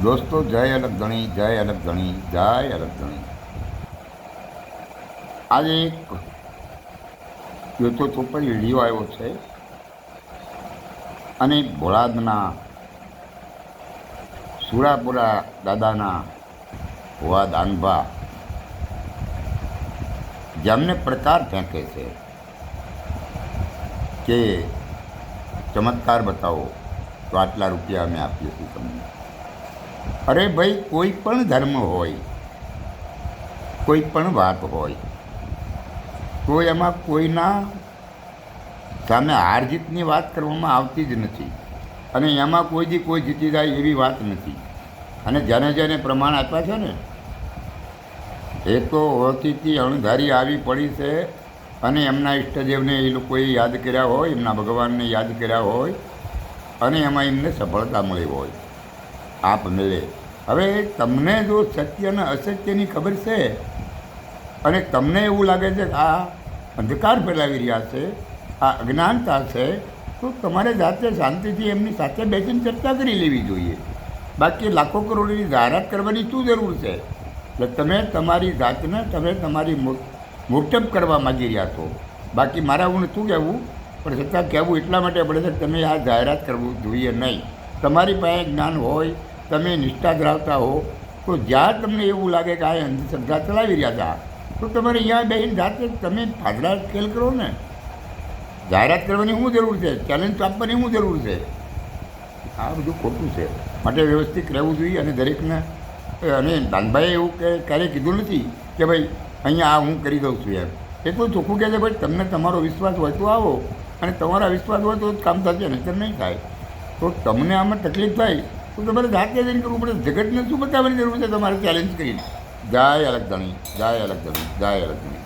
દોસ્તો જય અલગ ધણી, જય અલગ ધણી, જય અલગ ધણી. આજે એક યુટ્યુબ ઉપર વિડીયો આવ્યો છે અને ભોળાદના સુરાપુરા દાદાના ભુવા દાનભા જેમને પ્રકાર ફેંકે છે કે ચમત્કાર બતાવો તો આટલા રૂપિયા અમે આપીએ છીએ તમને. અરે ભાઈ, કોઈ પણ ધર્મ હોય, કોઈ પણ વાત હોય તો એમાં કોઈના સામે હાર જીતની વાત કરવામાં આવતી જ નથી અને એમાં કોઈથી કોઈ જીતી જાય એવી વાત નથી. અને જેને જેને પ્રમાણ આપ્યા છે ને એ તો ઓળખીથી અણધારી આવી પડી છે અને એમના ઈષ્ટદેવને એ લોકોએ યાદ કર્યા હોય, એમના ભગવાનને યાદ કર્યા હોય અને એમાં એમને સફળતા મળી હોય. આપ મેળે હવે તમને જો સત્ય અને અસત્યની ખબર છે અને તમને એવું લાગે છે કે આ અંધકાર ફેલાવી રહ્યા છે, આ અજ્ઞાનતા છે, તો તમારે જાતે શાંતિથી એમની સાથે બેસીને ચર્ચા કરી લેવી જોઈએ. બાકી લાખો કરોડની જાહેરાત કરવાની શું જરૂર છે? એટલે તમે તમારી જાતને તમારી મોટપ કરવા માગી રહ્યા છો. બાકી મારા હું શું કહેવું, પણ છતાં કહેવું એટલા માટે પડે છે કે તમે આ જાહેરાત કરવું જોઈએ નહીં. તમારી પાસે જ્ઞાન હોય, તમે નિષ્ઠા ધરાવતા હો, તો જ્યાં તમને એવું લાગે કે આ અંધશ્રદ્ધા ચલાવી રહ્યા હતા તો તમારે અહીંયા બેસીને જાતે તમે ફાદરા ખેલ કરો ને. જાહેરાત કરવાની શું જરૂર છે? ચેલેન્જ આપવાની શું જરૂર છે? આ બધું ખોટું છે. માટે વ્યવસ્થિત રહેવું જોઈએ. અને દરેકને અને દાનભાઈએ એવું કે ક્યારેય કીધું નથી કે ભાઈ અહીંયા આ હું કરી દઉં છું એમ. એ તો ચોખ્ખું કહે છે ભાઈ તમને તમારો વિશ્વાસ હોય તો આવો, અને તમારા વિશ્વાસ હોય તો જ કામ થશે, નહીંતર નહીં થાય. તો તમને આમાં તકલીફ થાય તો તમારે જાતે જઈને કરવું પડે. જગતને શું બતાવવાની જરૂર છે તમારે ચેલેન્જ કરીને? જય અલગ ધણી, જય અલગ ધણી, જય અલગ ધણી.